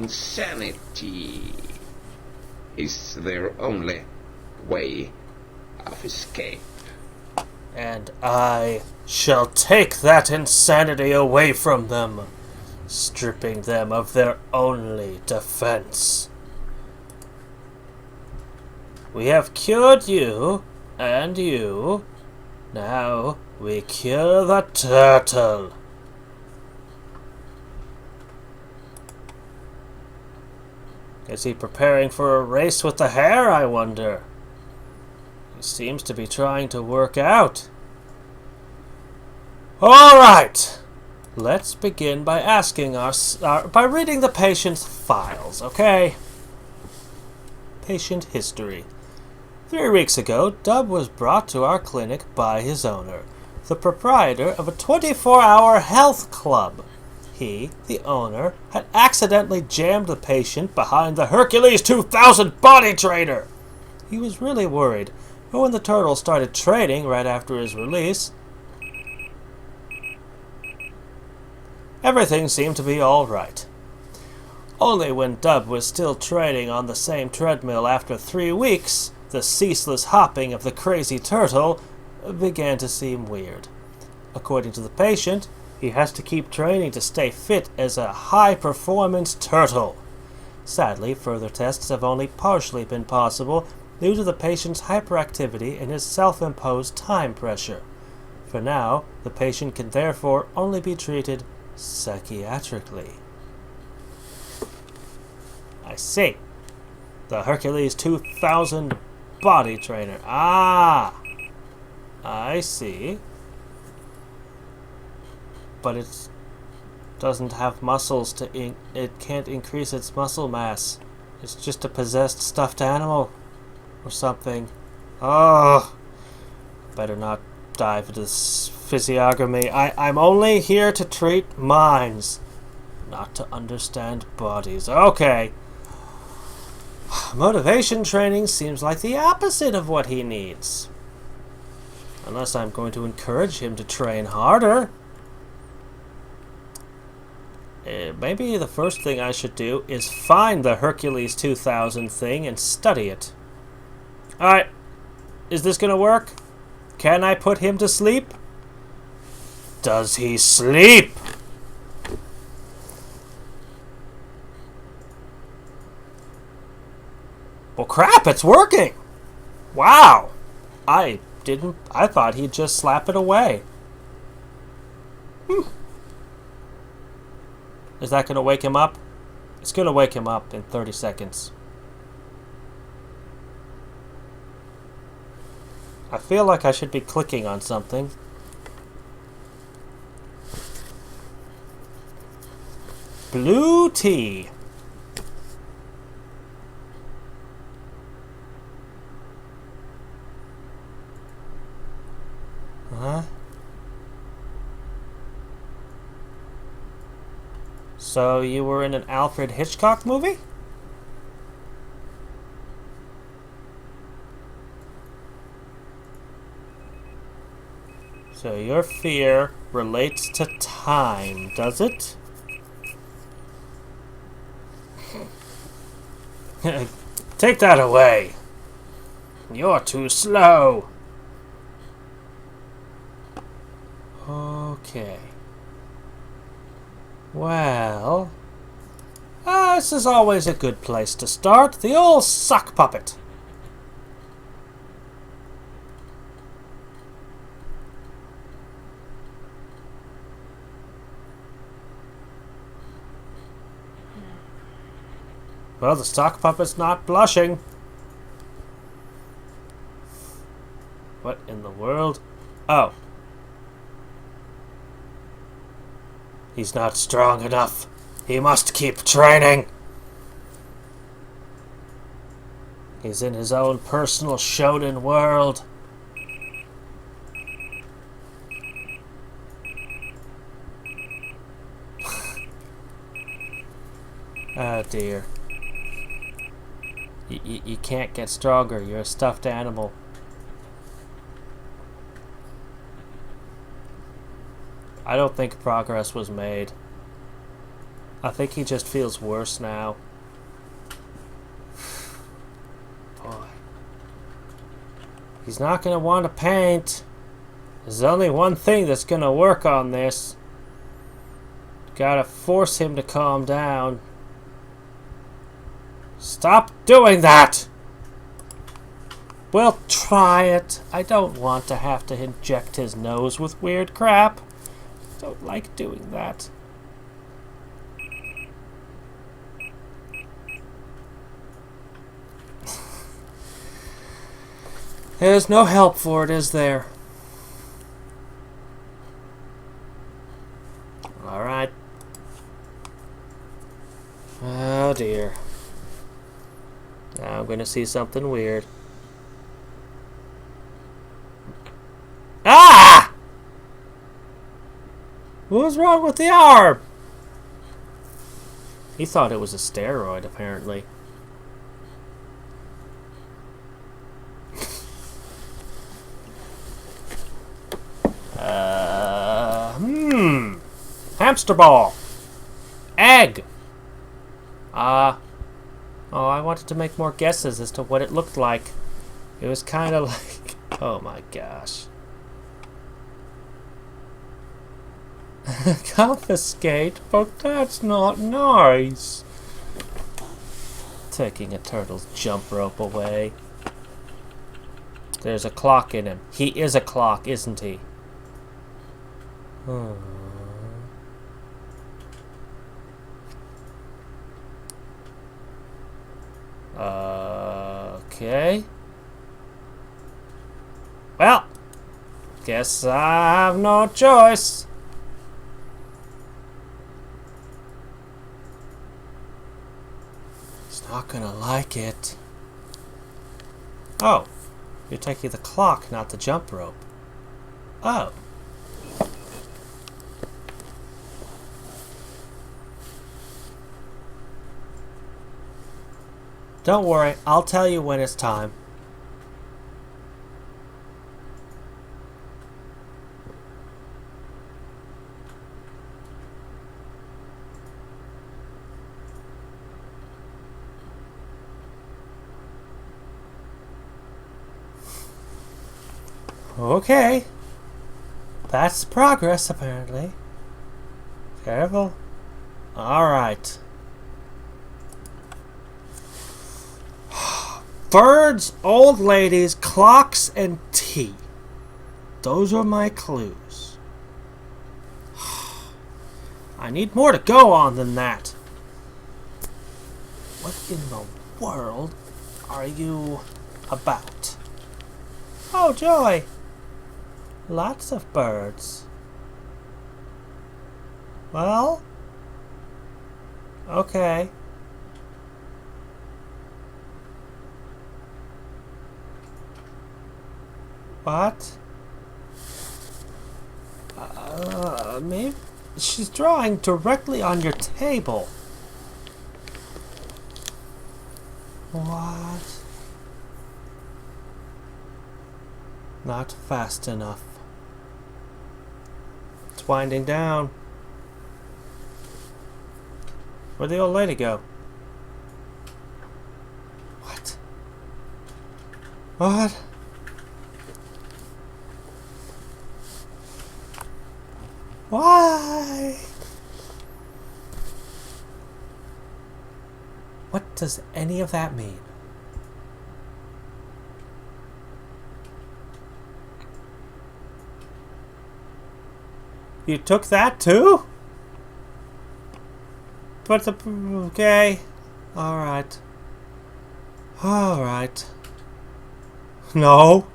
insanity is their only way of escape. And I shall take that insanity away from them, stripping them of their only defense. We have cured you, and you. Now we cure the turtle. Is he preparing for a race with the hare, I wonder? He seems to be trying to work out. Alright! Let's begin by by reading the patient's files, okay? Patient history. 3 weeks ago, Dub was brought to our clinic by his owner, the proprietor of a 24-hour health club. He, the owner, had accidentally jammed the patient behind the Hercules 2000 body trainer. He was really worried, but when the turtle started training right after his release, everything seemed to be all right. Only when Dub was still training on the same treadmill after 3 weeks, the ceaseless hopping of the crazy turtle began to seem weird. According to the patient, he has to keep training to stay fit as a high-performance turtle. Sadly, further tests have only partially been possible due to the patient's hyperactivity and his self-imposed time pressure. For now, the patient can therefore only be treated psychiatrically. I see. The Hercules 2000 body trainer. Ah! I see. But it doesn't have muscles it can't increase its muscle mass. It's just a possessed stuffed animal or something. Oh, better not dive into this physiognomy. I'm only here to treat minds, not to understand bodies. Okay. Motivation training seems like the opposite of what he needs. Unless I'm going to encourage him to train harder. Maybe the first thing I should do is find the Hercules 2000 thing and study it. Alright, is this gonna work? Can I put him to sleep? Does he sleep? Well, crap, it's working! Wow! I thought he'd just slap it away. Is that going to wake him up? It's going to wake him up in 30 seconds. I feel like I should be clicking on something. Blue tea. Huh? So you were in an Alfred Hitchcock movie? So your fear relates to time, does it? Take that away. You're too slow. Okay. Well, this is always a good place to start. The old sock puppet. Well, the sock puppet's not blushing. What in the world? Oh. He's not strong enough. He must keep training. He's in his own personal shonen world. Oh dear. You can't get stronger. You're a stuffed animal. I don't think progress was made. I think he just feels worse now. Boy. He's not going to want to paint. There's only one thing that's going to work on this. Gotta force him to calm down. Stop doing that! We'll try it. I don't want to have to inject his nose with weird crap. Don't like doing that. There's no help for it, is there? Alright. Oh dear. Now I'm gonna see something weird. Ah! What was wrong with the arm? He thought it was a steroid, apparently. Hamster ball. Egg. Oh, I wanted to make more guesses as to what it looked like. It was kind of like... Oh my gosh. Confiscate? But that's not nice. Taking a turtle's jump rope away. There's a clock in him. He is a clock, isn't he? Okay. Well, guess I have no choice. He's not gonna like it. Oh, you're taking the clock, not the jump rope. Oh. Don't worry, I'll tell you when it's time. Okay. That's progress, apparently. Careful. Alright. Birds, old ladies, clocks, and tea. Those are my clues. I need more to go on than that. What in the world are you about? Oh, joy! Lots of birds. Well? Okay. What? Maybe she's drawing directly on your table. What? Not fast enough. It's winding down. Where'd the old lady go? What? What? Why? What does any of that mean? You took that too? But the... Okay. Alright. Alright. No.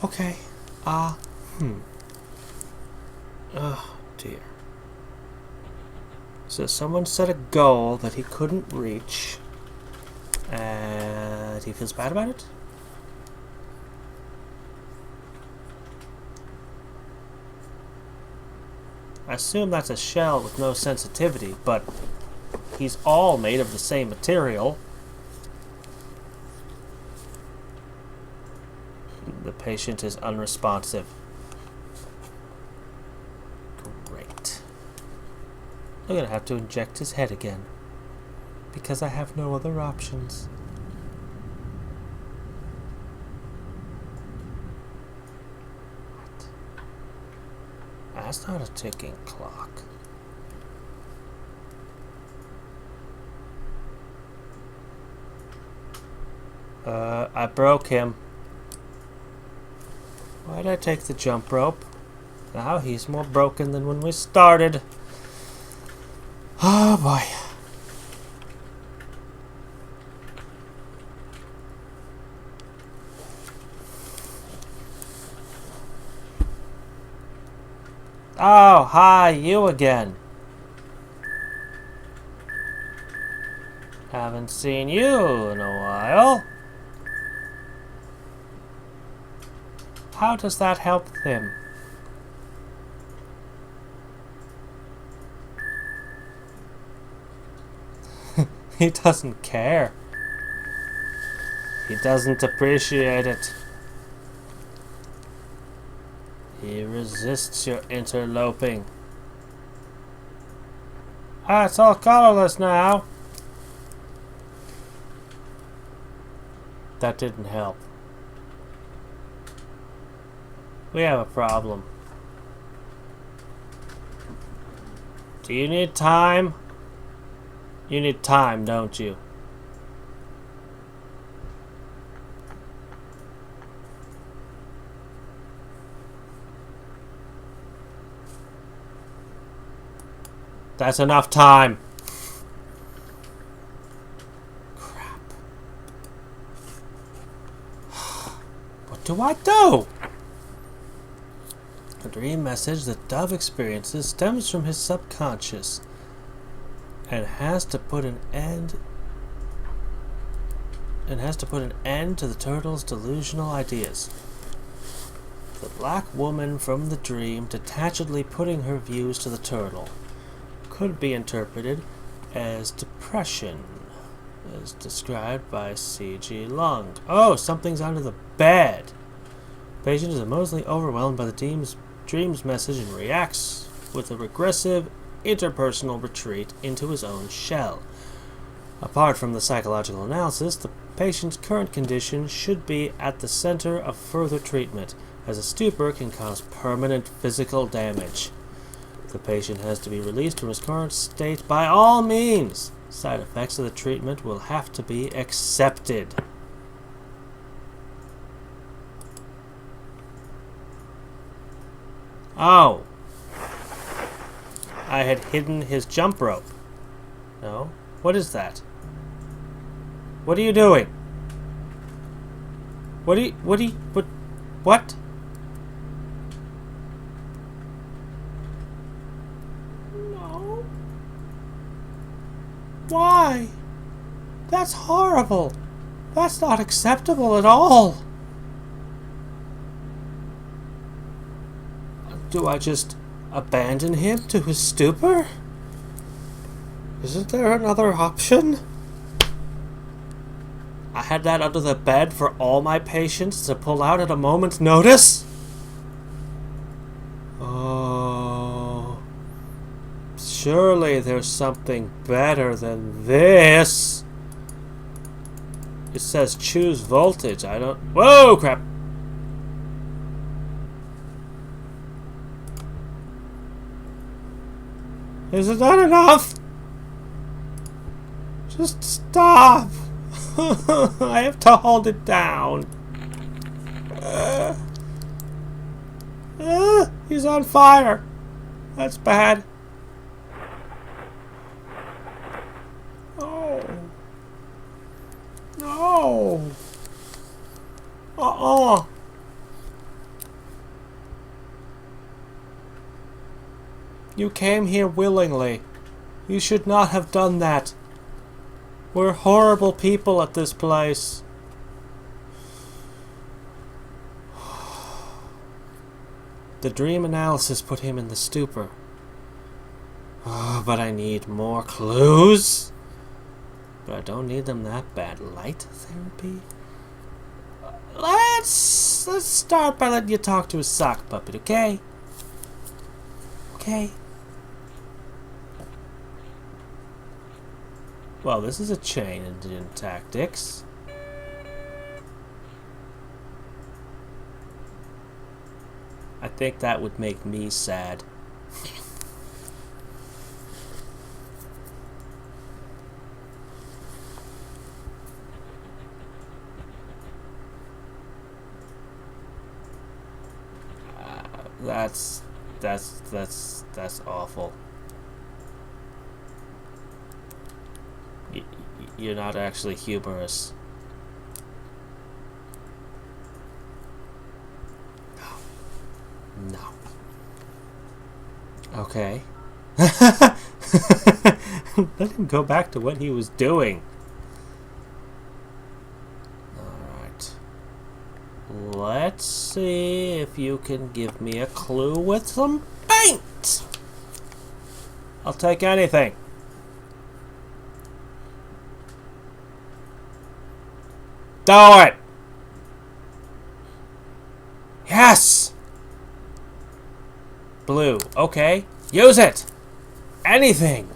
Okay. Oh dear. So someone set a goal that he couldn't reach, and he feels bad about it? I assume that's a shell with no sensitivity, but he's all made of the same material. The patient is unresponsive. I'm gonna have to inject his head again. Because I have no other options. What? That's not a ticking clock. I broke him. Why'd I take the jump rope? Now he's more broken than when we started. Oh boy. Oh, hi, you again. Haven't seen you in a while. How does that help him? He doesn't care. He doesn't appreciate it. He resists your interloping. Ah, it's all colorless now. That didn't help. We have a problem. Do you need time? You need time, don't you? That's enough time. Crap. What do I do? The dream message that Dove experiences stems from his subconscious and has to put an end to the turtle's delusional ideas. The black woman from the dream detachedly putting her views to the turtle could be interpreted as depression, as described by C.G. Lung. Oh, something's under the bed. The patient is emotionally overwhelmed by the dream's message and reacts with a regressive interpersonal retreat into his own shell. Apart from the psychological analysis, the patient's current condition should be at the center of further treatment, as a stupor can cause permanent physical damage. The patient has to be released from his current state by all means. Side effects of the treatment will have to be accepted. Oh. I had hidden his jump rope. No? What is that? What are you doing? What? No. Why? That's horrible. That's not acceptable at all. Do I just abandon him to his stupor? Isn't there another option? I had that under the bed for all my patients to pull out at a moment's notice? Oh. Surely there's something better than this. It says choose voltage. I don't... Whoa, crap. Isn't that enough? Just stop. I have to hold it down. He's on fire. That's bad. Oh. No. You came here willingly. You should not have done that. We're horrible people at this place. The dream analysis put him in the stupor. Oh, but I need more clues. But I don't need them that bad. Light therapy? Let's start by letting you talk to a sock puppet, okay? Okay. Well, this is a chain in tactics. I think that would make me sad. That's awful. You're not actually humorous. No. Okay. Let him go back to what he was doing. Alright. Let's see if you can give me a clue with some paint. I'll take anything. Do it! Yes! Blue. Okay. Use it! Anything!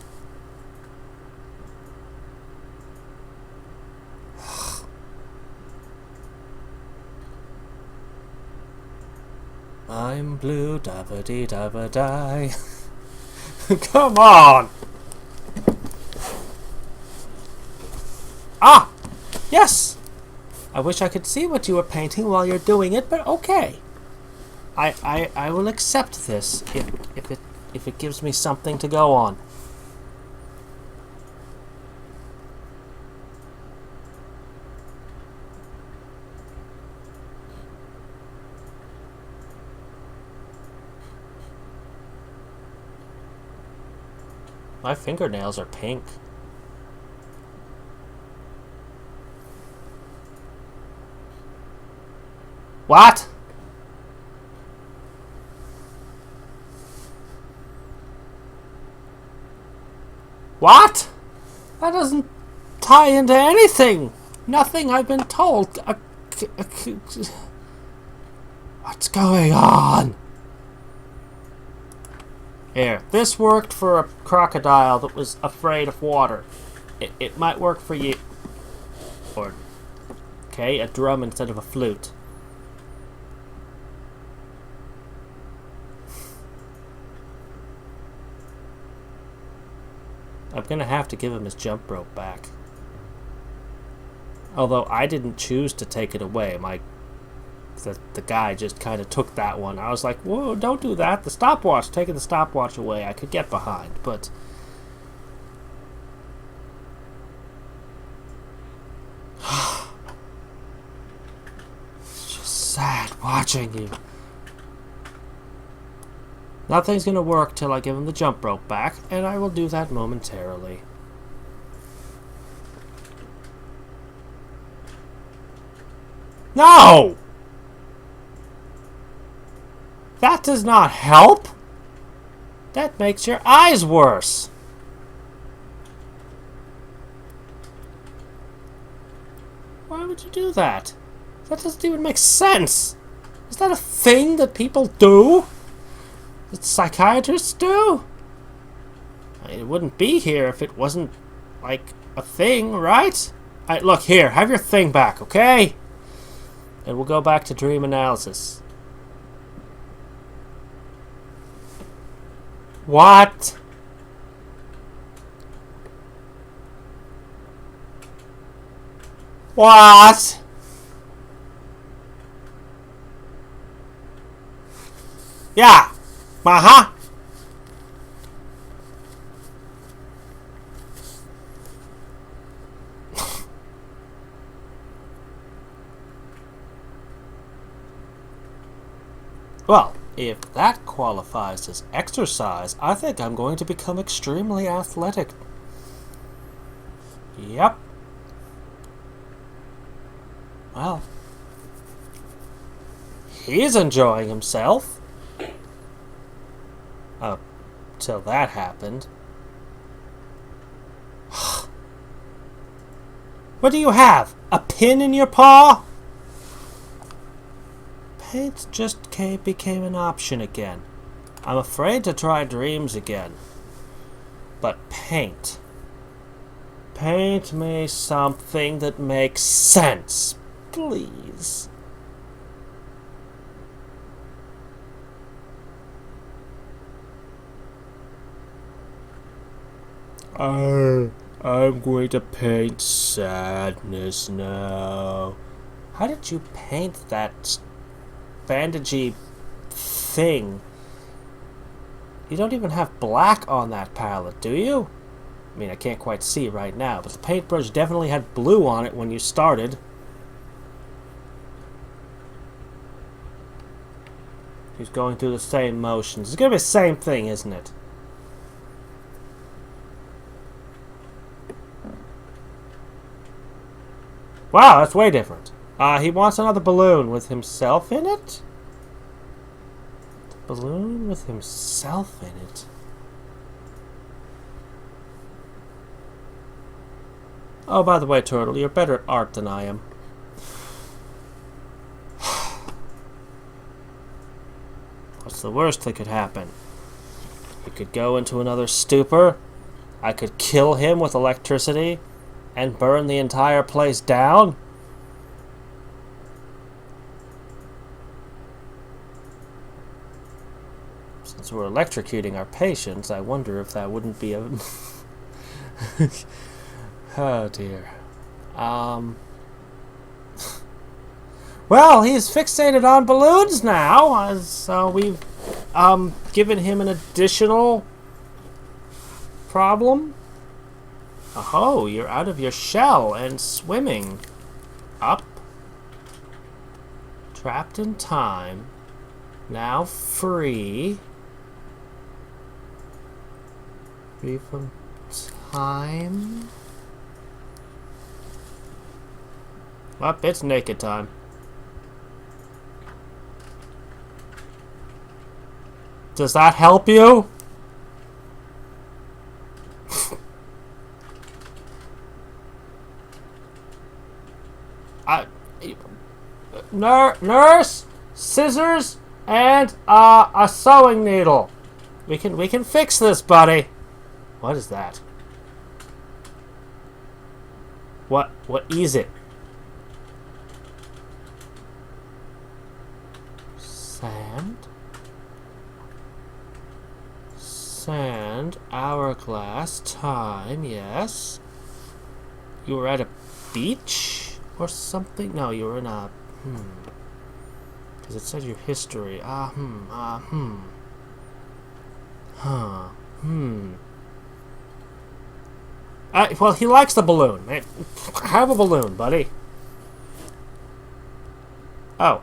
I'm blue, dabba-dee-dabba-die. Come on! Ah! Yes! I wish I could see what you were painting while you're doing it, but okay. I will accept this if it gives me something to go on. My fingernails are pink. What? What? That doesn't tie into anything. Nothing I've been told. What's going on? Here, this worked for a crocodile that was afraid of water. It might work for you. Or, okay, a drum instead of a flute. I'm gonna have to give him his jump rope back. Although I didn't choose to take it away. The guy just kind of took that one. I was like, whoa, don't do that. The stopwatch, taking the stopwatch away, I could get behind, but... It's just sad watching you. Nothing's gonna work till I give him the jump rope back, and I will do that momentarily. No! That does not help! That makes your eyes worse! Why would you do that? That doesn't even make sense! Is that a thing that people do? That psychiatrists do? I mean, it wouldn't be here if it wasn't, like, a thing, right? Alright, look, here, have your thing back, okay? And we'll go back to dream analysis. What? What? Yeah. Uh-huh. Well, if that qualifies as exercise, I think I'm going to become extremely athletic. Yep. Well, he's enjoying himself. Till that happened. What do you have? A pin in your paw? Paint just became an option again. I'm afraid to try dreams again. But paint. Paint me something that makes sense, please. I'm going to paint sadness now. How did you paint that bandagey thing? You don't even have black on that palette, do you? I mean, I can't quite see right now, but the paintbrush definitely had blue on it when you started. He's going through the same motions. It's gonna be the same thing, isn't it? Wow, that's way different. He wants another balloon with himself in it? The balloon with himself in it? Oh, by the way, Turtle, you're better at art than I am. What's the worst that could happen? He could go into another stupor. I could kill him with electricity and burn the entire place down. Since we're electrocuting our patients, I wonder if that wouldn't be a... Oh dear. Well, he's fixated on balloons now, so we've given him an additional problem. Oh, you're out of your shell and swimming. Up. Trapped in time. Now free. Free from time. Well, it's naked time. Does that help you? Nurse, scissors, and a sewing needle. We can fix this, buddy. What is that? What is it? Sand, hourglass, time, yes. You were at a beach or something? No, you were in a, because it said your history. Well, he likes the balloon. Have a balloon, buddy. Oh.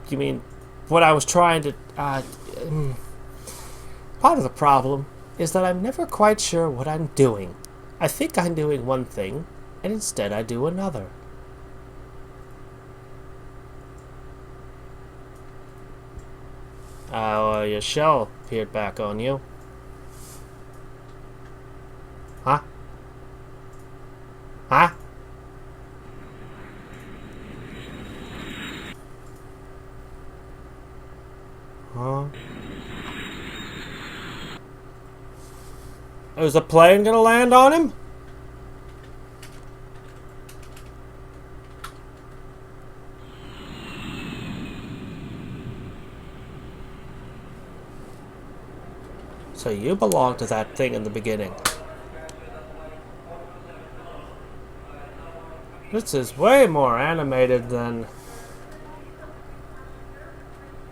You mean what I was trying to, part of the problem is that I'm never quite sure what I'm doing. I think I'm doing one thing, and instead I do another. Your shell appeared back on you. Huh? Huh? Huh? Is a plane gonna land on him? So you belong to that thing in the beginning. This is way more animated than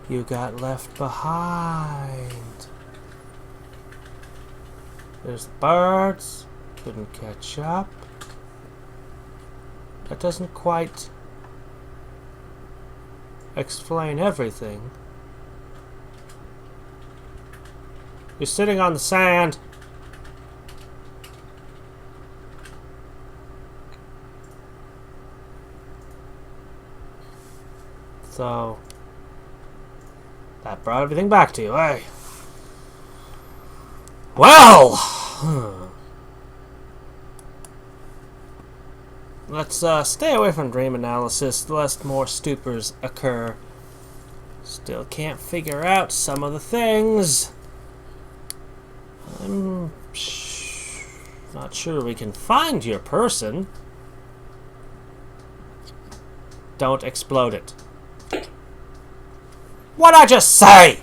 You Got Left Behind. There's the birds. Couldn't catch up. That doesn't quite explain everything. You're sitting on the sand. So that brought everything back to you, eh? Well, let's stay away from dream analysis lest more stupors occur. Still can't figure out some of the things. I'm Not sure we can find your person. Don't explode it. What'd I just say?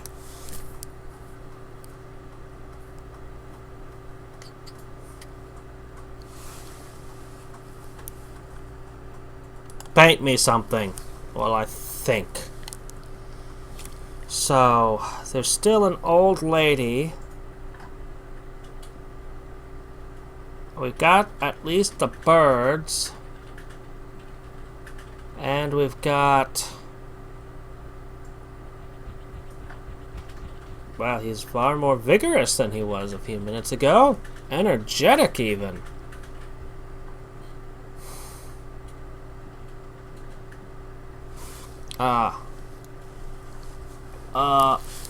Paint me something. Well, I think. So, there's still an old lady. We've got at least the birds. And we've got... Wow, he's far more vigorous than he was a few minutes ago. Energetic, even.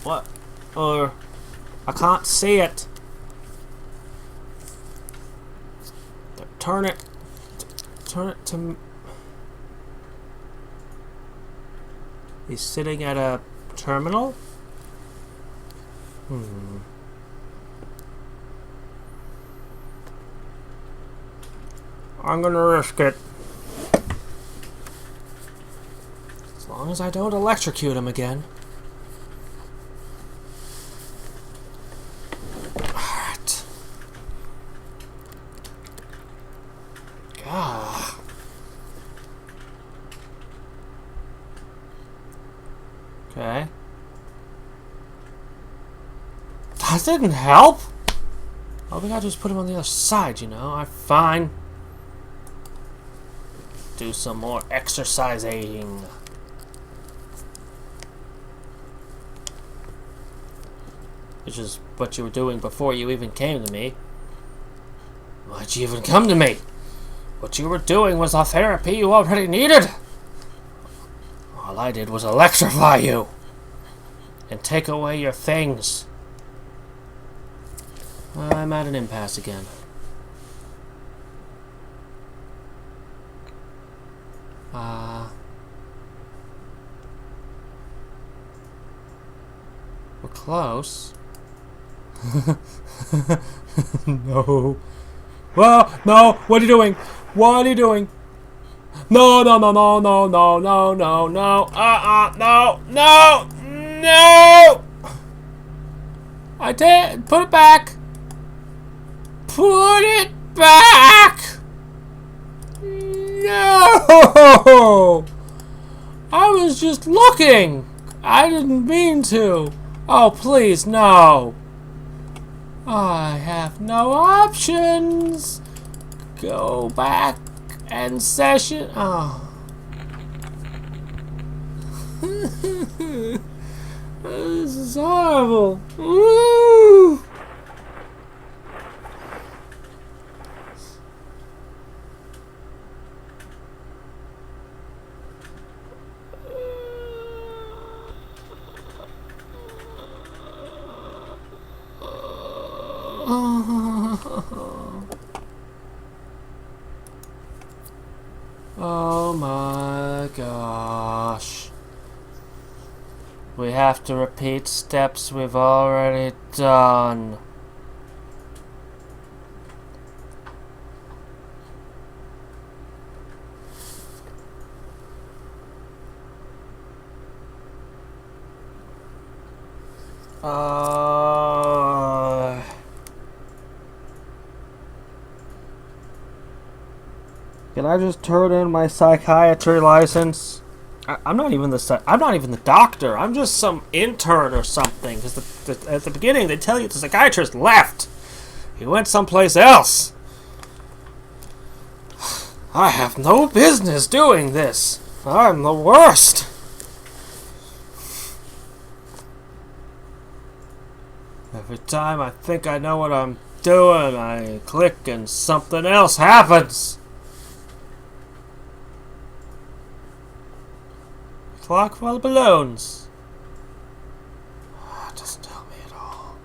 What? I can't see it. Turn it to... He's sitting at a terminal? I'm gonna risk it. As long as I don't electrocute him again. Alright. Ah. Okay. That didn't help! All we gotta do is put him on the other side, you know? I'm fine. Do some more exercising. Which is what you were doing before you even came to me. Why'd you even come to me? What you were doing was the therapy you already needed. All I did was electrify you. And take away your things. I'm at an impasse again. We're close. No. Well, no. What are you doing? What are you doing? No, no, no, no, no, no, no, no, no. No, no, no. I did. Put it back. Put it back. No. I was just looking. I didn't mean to. Oh, please, no. I have no options. Go back and session. Oh. This is horrible. Woo! Oh my gosh. We have to repeat steps we've already done. Can I just turn in my psychiatry license? I'm not even the doctor. I'm just some intern or something. Because at the beginning they tell you the psychiatrist left. He went someplace else. I have no business doing this. I'm the worst. Every time I think I know what I'm doing, I click and something else happens. Clock full of balloons. It doesn't help me at all.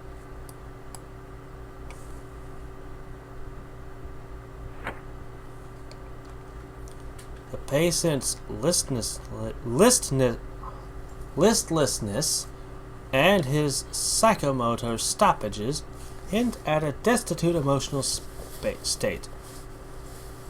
The patient's listlessness and his psychomotor stoppages hint at a destitute emotional state.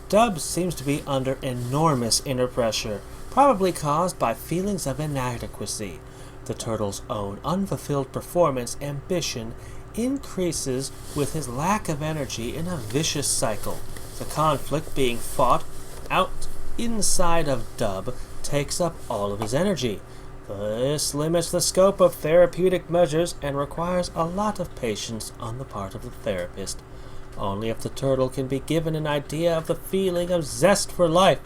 Dub seems to be under enormous inner pressure, probably caused by feelings of inadequacy. The turtle's own unfulfilled performance ambition increases with his lack of energy in a vicious cycle. The conflict being fought out inside of Dub takes up all of his energy. This limits the scope of therapeutic measures and requires a lot of patience on the part of the therapist. Only if the turtle can be given an idea of the feeling of zest for life,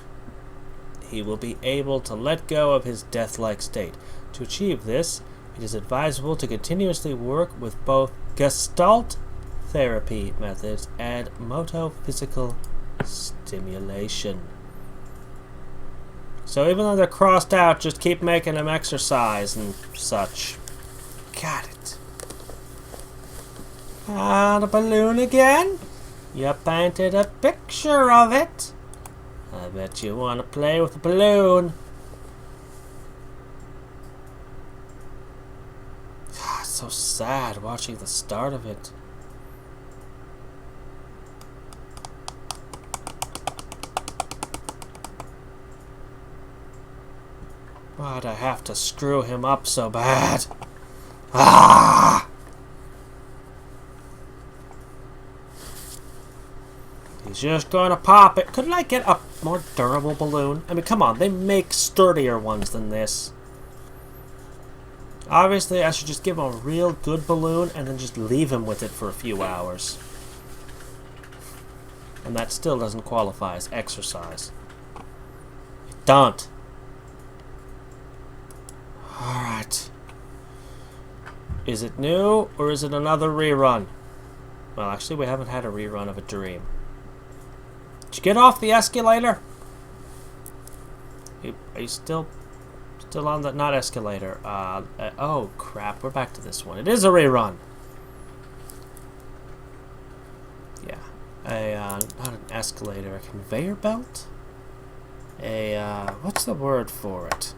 he will be able to let go of his death-like state. To achieve this, it is advisable to continuously work with both Gestalt therapy methods and motophysical stimulation. So even though they're crossed out, just keep making them exercise and such. Got it. Ah, the balloon again? You painted a picture of it. I bet you want to play with the balloon. It's so sad watching the start of it. Why'd I have to screw him up so bad? Ah! He's just gonna pop it. Couldn't I get a more durable balloon? I mean, come on, they make sturdier ones than this. Obviously, I should just give him a real good balloon and then just leave him with it for a few hours. And that still doesn't qualify as exercise. It don't. Alright. Is it new or is it another rerun? Well, actually, we haven't had a rerun of a dream. Did you get off the escalator? Are you still on the... not escalator. Oh, crap. We're back to this one. It is a rerun. Yeah. Not an escalator. A conveyor belt? What's the word for it?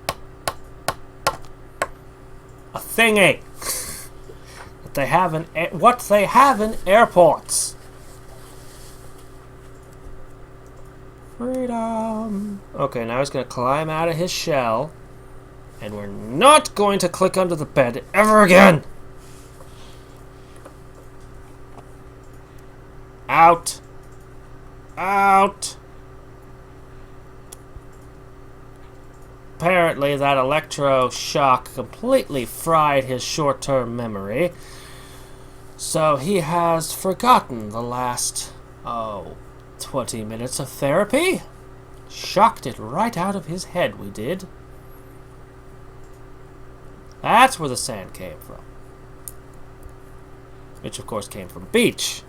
A thingy! That they have in... what they have in airports! Freedom! Okay, now he's going to climb out of his shell. And we're not going to click under the bed ever again! Out! Out! Apparently that electroshock completely fried his short-term memory. So he has forgotten the last, 20 minutes of therapy. Shocked it right out of his head, we did. That's where the sand came from. Which, of course, came from beach.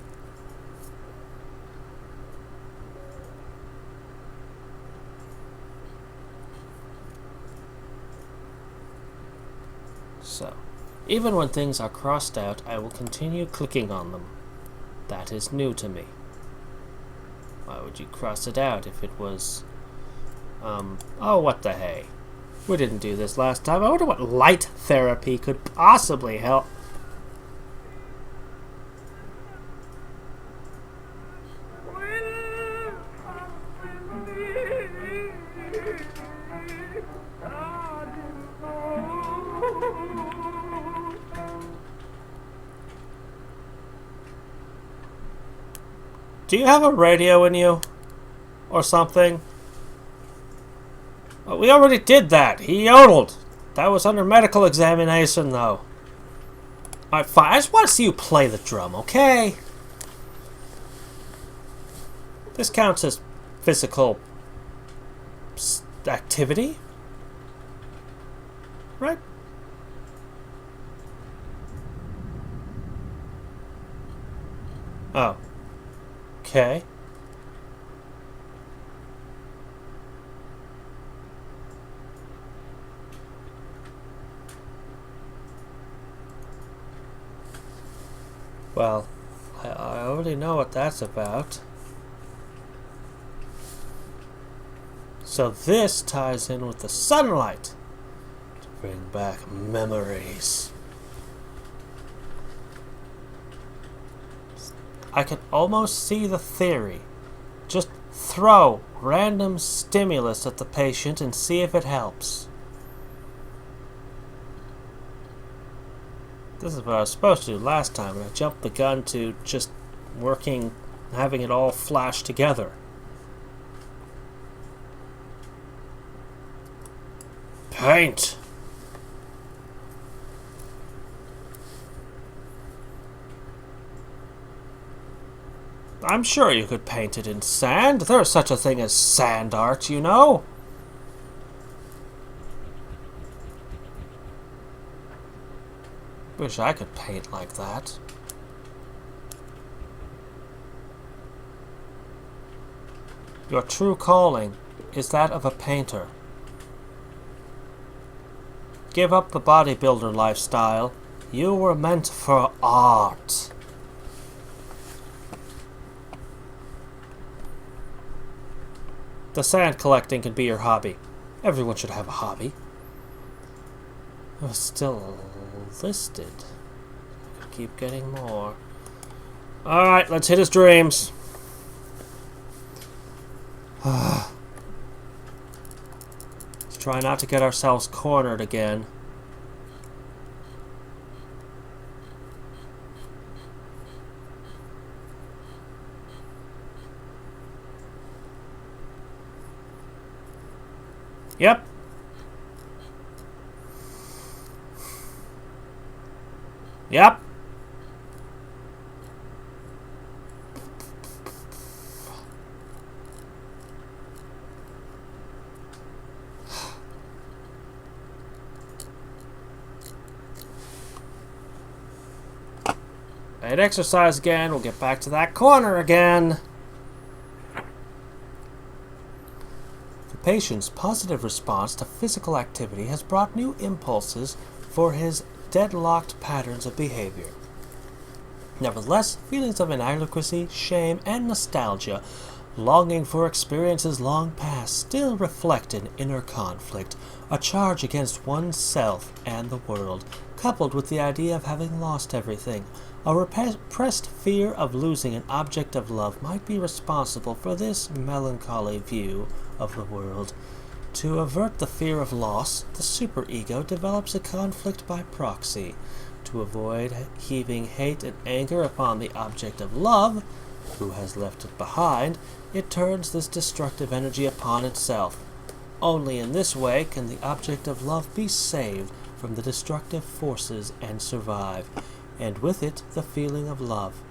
So, even when things are crossed out, I will continue clicking on them. That is new to me. Why would you cross it out if it was... oh, what the hey. We didn't do this last time. I wonder what light therapy could possibly help. Do you have a radio in you? Or something? Well, we already did that. He yodeled. That was under medical examination, though. Alright, fine. I just want to see you play the drum, okay? This counts as physical activity? Right? Oh. Okay. Well, I already know what that's about. So this ties in with the sunlight to bring back memories. I can almost see the theory. Just throw random stimulus at the patient and see if it helps. This is what I was supposed to do last time, and I jumped the gun to just working, having it all flash together. Paint! I'm sure you could paint it in sand. There's such a thing as sand art, you know. Wish I could paint like that. Your true calling is that of a painter. Give up the bodybuilder lifestyle. You were meant for art. The sand collecting can be your hobby. Everyone should have a hobby. Oh, still listed. Keep getting more. Alright, let's hit his dreams. Let's try not to get ourselves cornered again. Yep. Yep. I'd exercise again. We'll get back to that corner again. The patient's positive response to physical activity has brought new impulses for his deadlocked patterns of behavior. Nevertheless, feelings of inadequacy, shame, and nostalgia, longing for experiences long past, still reflect an inner conflict, a charge against oneself and the world, coupled with the idea of having lost everything. A repressed fear of losing an object of love might be responsible for this melancholy view of the world. To avert the fear of loss, the superego develops a conflict by proxy. To avoid heaving hate and anger upon the object of love, who has left it behind, it turns this destructive energy upon itself. Only in this way can the object of love be saved from the destructive forces and survive, and with it the feeling of love.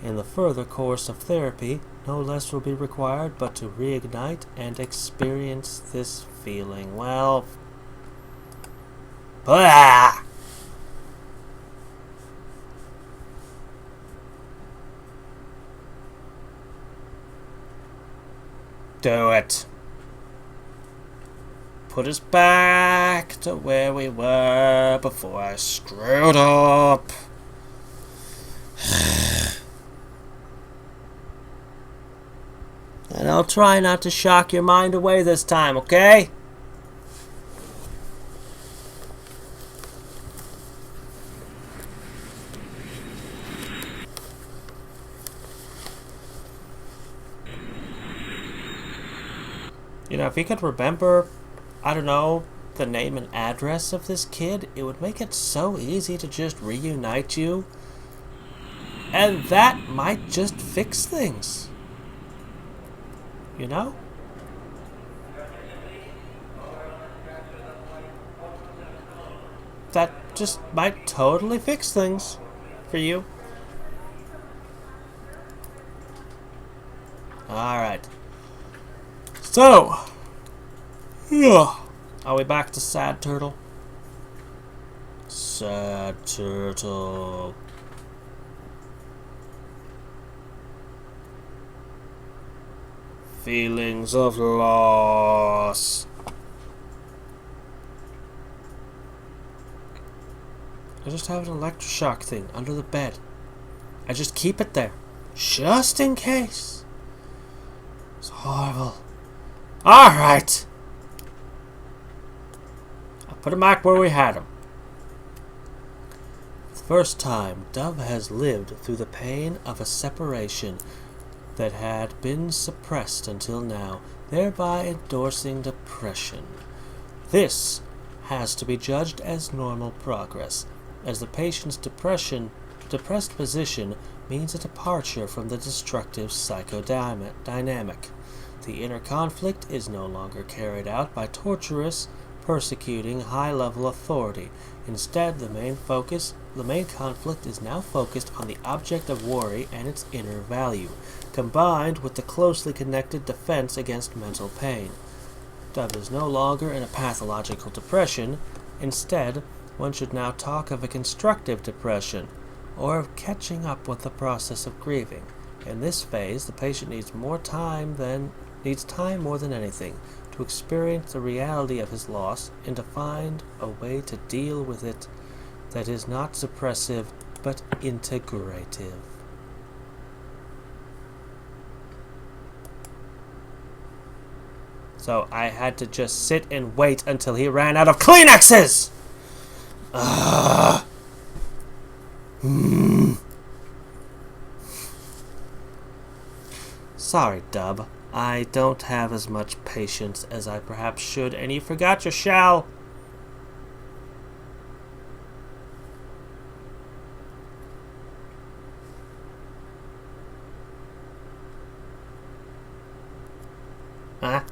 In the further course of therapy, no less will be required but to reignite and experience this feeling. Well, blah! Do it. Put us back to where we were before I screwed up. And I'll try not to shock your mind away this time, okay? You know, if you could remember, I don't know, the name and address of this kid, it would make it so easy to just reunite you. And that might just fix things. You know? That just might totally fix things for you. Alright. So, are we back to Sad Turtle? Sad Turtle. Feelings of loss. I just have an electroshock thing under the bed. I just keep it there, just in case. It's horrible. Alright. I'll put him back where we had him. first time, Dove has lived through the pain of a separation that had been suppressed until now, thereby endorsing depression. This has to be judged as normal progress, as the patient's depressed position means a departure from the destructive psychodynamic. The inner conflict is no longer carried out by torturous, persecuting, high-level authority. Instead, the main conflict is now focused on the object of worry and its inner value, combined with the closely connected defense against mental pain. Dove is no longer in a pathological depression. Instead, one should now talk of a constructive depression, or of catching up with the process of grieving. In this phase, the patient needs time more than anything to experience the reality of his loss and to find a way to deal with it that is not suppressive but integrative. So I had to just sit and wait until he ran out of Kleenexes! Sorry, Dub. I don't have as much patience as I perhaps should, and you forgot your shell. Huh?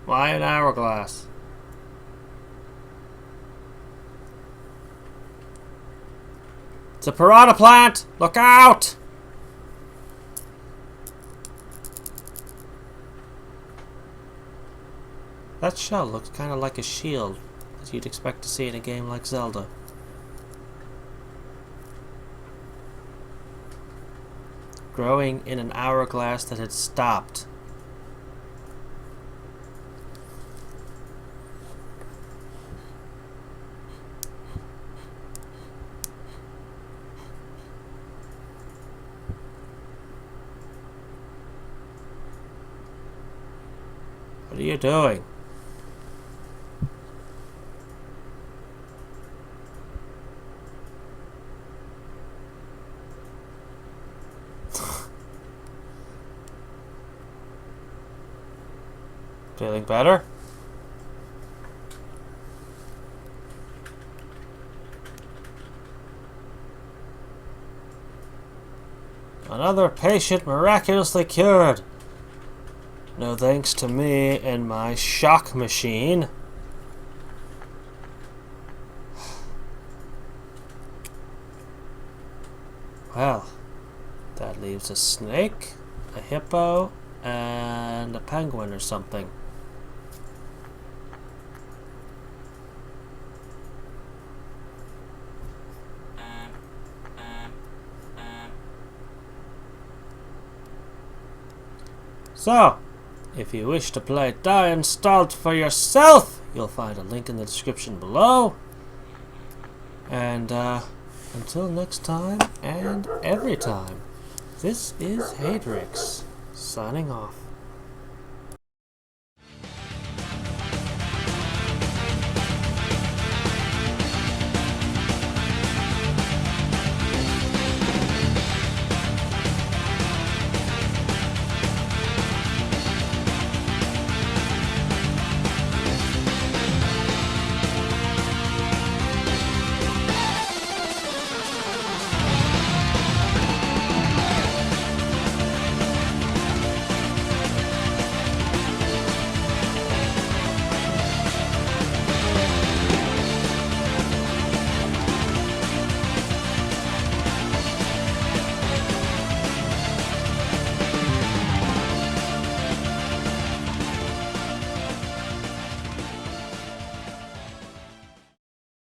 Why an hourglass? It's a piranha plant! Look out! That shell looks kind of like a shield that you'd expect to see in a game like Zelda. Growing in an hourglass that had stopped. What are you doing? Feeling better? Another patient miraculously cured. No thanks to me and my shock machine. Well, that leaves a snake, a hippo, and a penguin or something. So, if you wish to play Anstalt for yourself, you'll find a link in the description below. And until next time, and every time, this is Hadrix, signing off.